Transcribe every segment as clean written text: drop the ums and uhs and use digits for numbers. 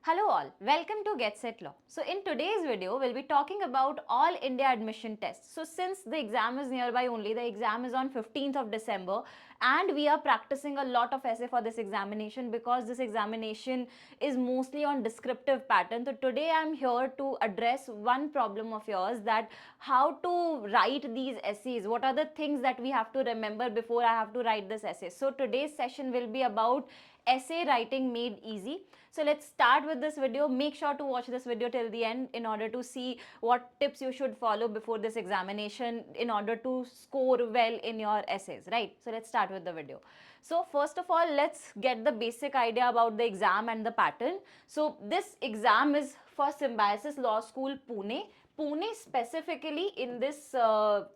Hello all, welcome to Get Set Law. So in today's video, we'll be talking about all India admission tests. So since the exam is nearby only, the exam is on 15th of December and we are practicing a lot of essay for this examination because this examination is mostly on descriptive pattern. So today I'm here to address one problem of yours, that how to write these essays. What are the things that we have to remember before I have to write this essay? So today's session will be about essay writing made easy. So let's start with this video. Make sure to watch this video till the end in order to see what tips you should follow before this examination in order to score well in your essays, right? So let's start with the video. So first of all, let's get the basic idea about the exam and the pattern. So this exam is for Symbiosis Law School, Pune. Pune specifically in this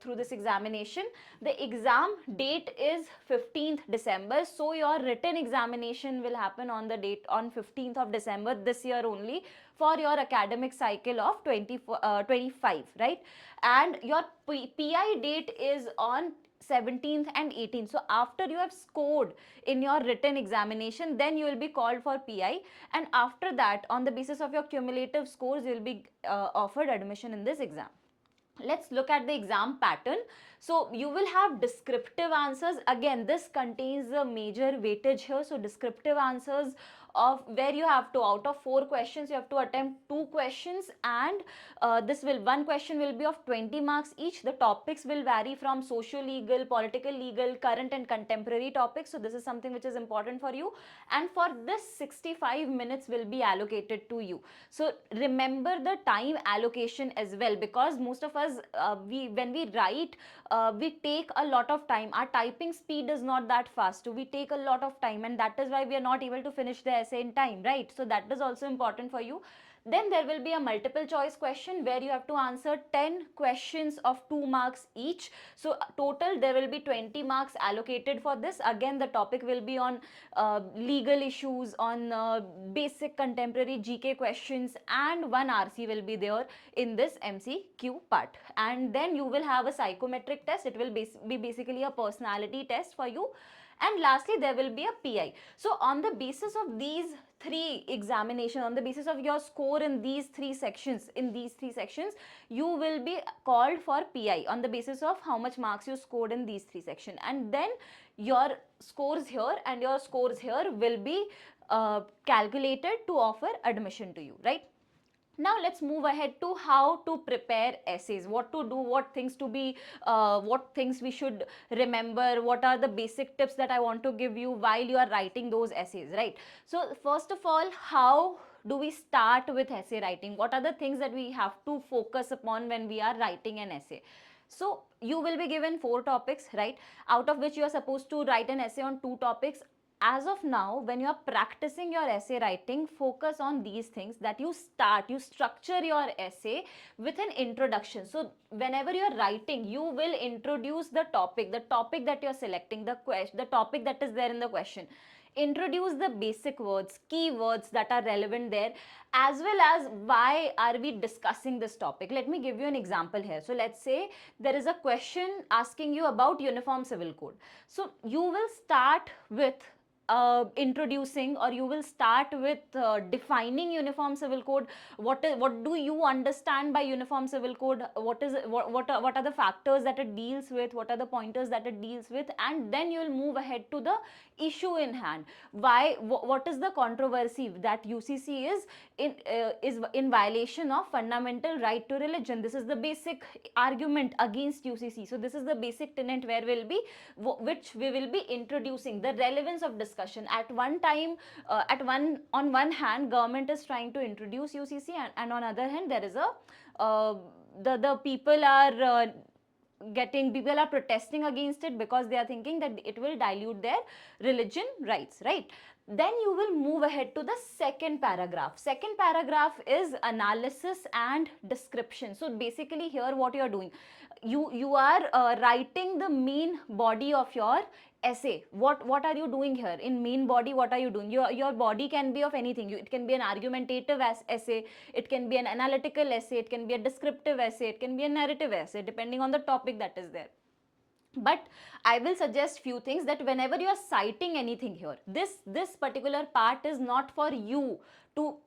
through this examination, the exam date is 15th December. So your written examination will happen on the date on 15th of December this year only for your academic cycle of 25, right? And your PI date is on 17th and 18th. So after you have scored in your written examination, then you will be called for PI, and after that, on the basis of your cumulative scores, you will be offered admission in this exam. Let's look at the exam pattern. So you will have descriptive answers. Again, this contains a major weightage here. So descriptive answers of where you have to, out of 4 questions, you have to attempt 2 questions, and one question will be of 20 marks each. The topics will vary from socio-legal, political, legal, current and contemporary topics. So this is something which is important for you, and for this 65 minutes will be allocated to you. So remember the time allocation as well, because most of us when we write, we take a lot of time. Our typing speed is not that fast, so we take a lot of time, and that is why we are not able to finish the essay in time, right? So that is also important for you. Then there will be a multiple choice question where you have to answer 10 questions of 2 marks each. So total there will be 20 marks allocated for this. Again, the topic will be on legal issues, on basic contemporary GK questions, and one RC will be there in this MCQ part. And then you will have a psychometric test. It will be basically a personality test for you. And lastly, there will be a PI. So on the basis of these 3 examinations, on the basis of your score in these 3 sections, you will be called for PI on the basis of how much marks you scored in these 3 sections. And then your scores here and your scores here will be calculated to offer admission to you, right? Now let's move ahead to how to prepare essays, what to do, what things we should remember, what are the basic tips that I want to give you while you are writing those essays, right? So first of all, how do we start with essay writing? What are the things that we have to focus upon when we are writing an essay? So you will be given 4 topics, right? Out of which you are supposed to write an essay on 2 topics. As of now, when you are practicing your essay writing, focus on these things, that you structure your essay with an introduction. So whenever you are writing, you will introduce the topic that you are selecting, the topic that is there in the question. Introduce the basic words, keywords that are relevant there, as well as why are we discussing this topic. Let me give you an example here. So let's say there is a question asking you about Uniform Civil Code. So you will start with introducing, or you will start with defining Uniform Civil Code. What do you understand by Uniform Civil Code? What are the factors that it deals with? What are the pointers that it deals with? And then you will move ahead to the issue in hand. What is the controversy that UCC is in violation of fundamental right to religion? This is the basic argument against UCC. So this is the basic tenet where which we will be introducing the relevance of discussion. At one time, on one hand, government is trying to introduce UCC, and on other hand, there is the people are protesting against it because they are thinking that it will dilute their religion rights, right? Then you will move ahead to the second paragraph. Second paragraph is analysis and description. So basically here what you are doing, you are writing the main body of your essay. What are you doing here in main body? What are you doing? Your body can be of anything. It can be an argumentative essay, it can be an analytical essay, it can be a descriptive essay, it can be a narrative essay, depending on the topic that is there. But I will suggest few things, that whenever you are citing anything here, this particular part is not for you to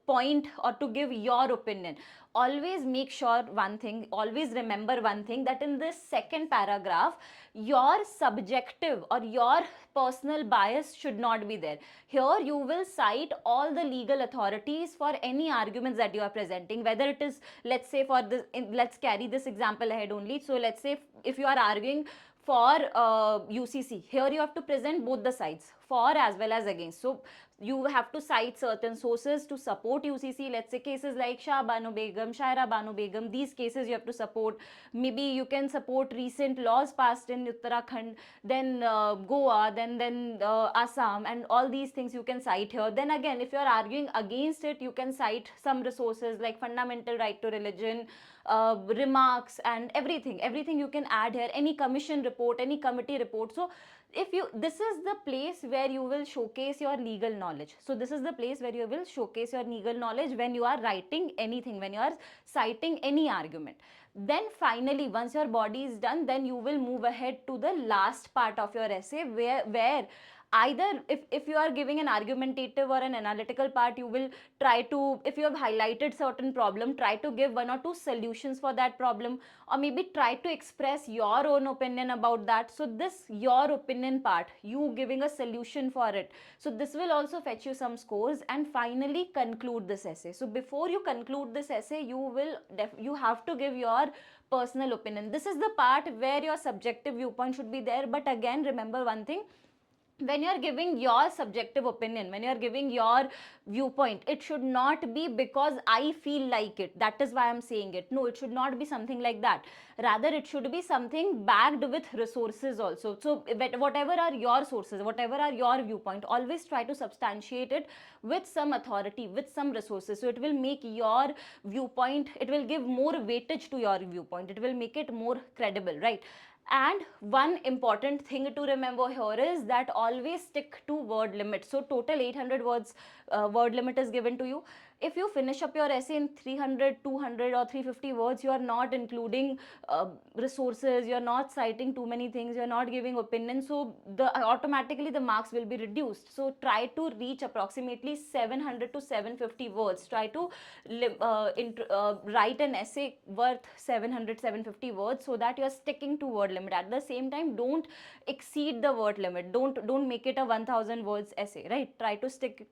point or to give your opinion, always make sure one thing, always remember one thing, that in this second paragraph, your subjective or your personal bias should not be there. Here you will cite all the legal authorities for any arguments that you are presenting, whether it is, let's say for this, let's carry this example ahead only. So let's say if you are arguing for UCC, here you have to present both the sides, for as well as against. So you have to cite certain sources to support UCC. Let's say cases like Shah Banu Begum, Shaira Banu Begum, these cases you have to support. Maybe you can support recent laws passed in Uttarakhand, then Goa, then Assam, and all these things you can cite here. Then again, if you are arguing against it, you can cite some resources like fundamental right to religion, remarks, and everything you can add here, any commission report, any committee report. So if you, this is the place where you will showcase your legal knowledge. So this is the place where you will showcase your legal knowledge when you are writing anything, when you are citing any argument. Then finally, once your body is done, then you will move ahead to the last part of your essay, where either if you are giving an argumentative or an analytical part, you will try to, if you have highlighted certain problem, try to give one or two solutions for that problem, or maybe try to express your own opinion about that. So this your opinion part, you giving a solution for it, so this will also fetch you some scores. And finally conclude this essay. So before you conclude this essay, you have to give your personal opinion. This is the part where your subjective viewpoint should be there. But again, remember one thing, when you are giving your subjective opinion, when you are giving your viewpoint, it should not be because I feel like it, that is why I'm saying it. No, it should not be something like that. Rather, it should be something backed with resources also. So whatever are your sources, whatever are your viewpoint, always try to substantiate it with some authority, with some resources. So it will make your viewpoint, it will give more weightage to your viewpoint, it will make it more credible, right? And one important thing to remember here is that always stick to word limit. So total 800 words word limit is given to you. If you finish up your essay in 300, 200 or 350 words, you are not including resources, you are not citing too many things, you are not giving opinion, so automatically the marks will be reduced. So try to reach approximately 700 to 750 words. Try to write an essay worth 700, 750 words, so that you are sticking to word limit. At the same time, don't exceed the word limit. Don't make it a 1000 words essay, right? Try to stick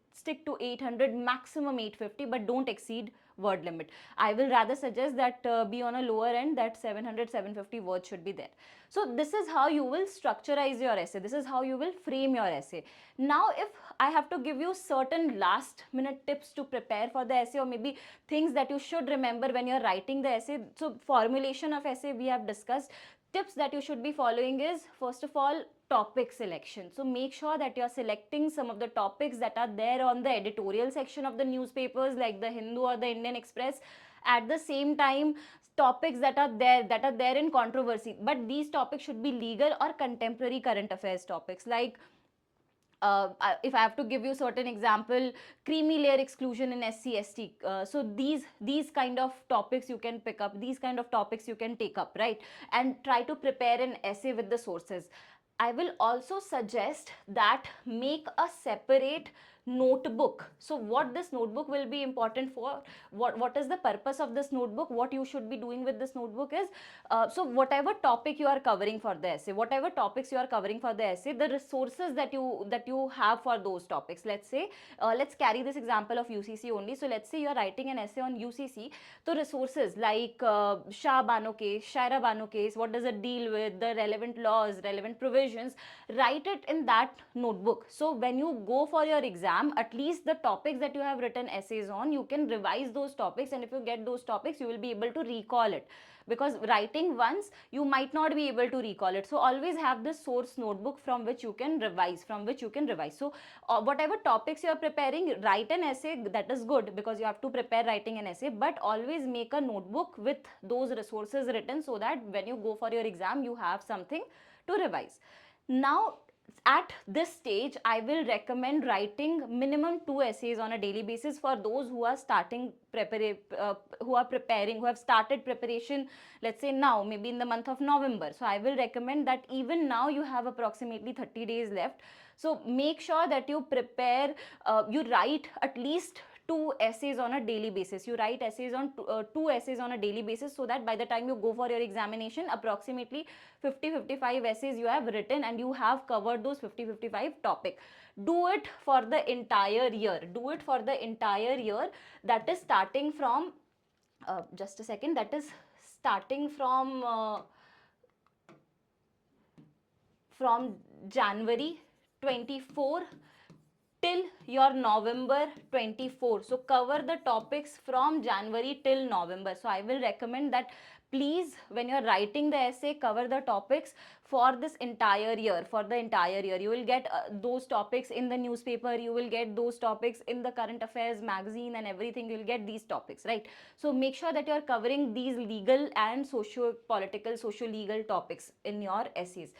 to 800, maximum 850, but don't exceed word limit. I will rather suggest that be on a lower end, that 700, 750 words should be there. So this is how you will structurize your essay. This is how you will frame your essay. Now, if I have to give you certain last minute tips to prepare for the essay, or maybe things that you should remember when you're writing the essay. So formulation of essay we have discussed. Tips that you should be following is, first of all, topic selection. So make sure that you are selecting some of the topics that are there on the editorial section of the newspapers like the Hindu or the Indian Express. At the same time, topics that are there in controversy, but these topics should be legal or contemporary current affairs topics. Like if I have to give you certain example, creamy layer exclusion in SC/ST. So these kind of topics you can pick up, these kind of topics you can take up, right? And try to prepare an essay with the sources. I will also suggest that make a separate notebook. So what this notebook will be important for, what is the purpose of this notebook, what you should be doing with this notebook is, so whatever topic you are covering for the essay, whatever topics you are covering for the essay, the resources that you have for those topics. Let's say let's carry this example of UCC only. So let's say you are writing an essay on UCC. So resources like Shah Bano case, Shaira Bano case, what does it deal with, the relevant laws, relevant provisions, write it in that notebook. So when you go for your exam, at least the topics that you have written essays on, you can revise those topics, and if you get those topics, you will be able to recall it, because writing once you might not be able to recall it. So always have this source notebook from which you can revise, So whatever topics you are preparing, write an essay, that is good, because you have to prepare writing an essay, but always make a notebook with those resources written, so that when you go for your exam, you have something to revise. Now, at this stage, I will recommend writing minimum 2 essays on a daily basis for those who are starting who have started preparation, let's say now, maybe in the month of November. So I will recommend that even now you have approximately 30 days left. So make sure that you prepare, you write at least two essays on a daily basis. You write essays on two essays on a daily basis, so that by the time you go for your examination, approximately 50-55 essays you have written and you have covered those 50-55 topic. Do it for the entire year. Do it for the entire year. That is starting from just a second, that is starting from January 24 till your November 24. So cover the topics from January till November. So I will recommend that please, when you're writing the essay, cover the topics for this entire year. For the entire year, you will get those topics in the newspaper, you will get those topics in the current affairs magazine and everything. You will get these topics, right? So make sure that you're covering these legal and socio-political, socio-legal topics in your essays.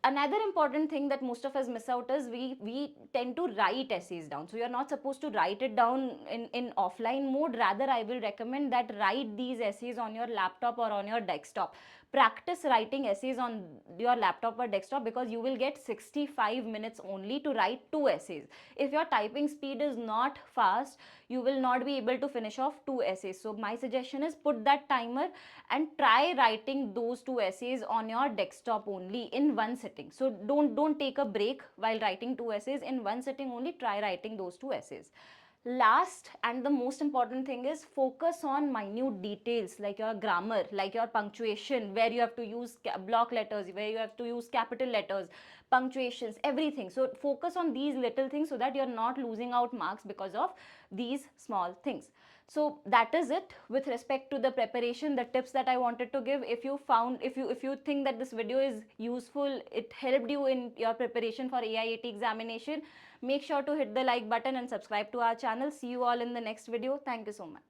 Another important thing that most of us miss out is we tend to write essays down. So you're not supposed to write it down in offline mode. Rather, I will recommend that write these essays on your laptop or on your desktop. Practice writing essays on your laptop or desktop, because you will get 65 minutes only to write two essays. If your typing speed is not fast, you will not be able to finish off two essays. So my suggestion is put that timer and try writing those two essays on your desktop only in one sitting. So don't take a break while writing two essays. In one sitting only, try writing those two essays. Last and the most important thing is focus on minute details like your grammar, like your punctuation, where you have to use block letters, where you have to use capital letters, punctuations, everything. So focus on these little things so that you're not losing out marks because of these small things. So that is it with respect to the preparation, the tips that I wanted to give. If you think that this video is useful, it helped you in your preparation for AIAT examination, make sure to hit the like button and subscribe to our channel. See you all in the next video. Thank you so much.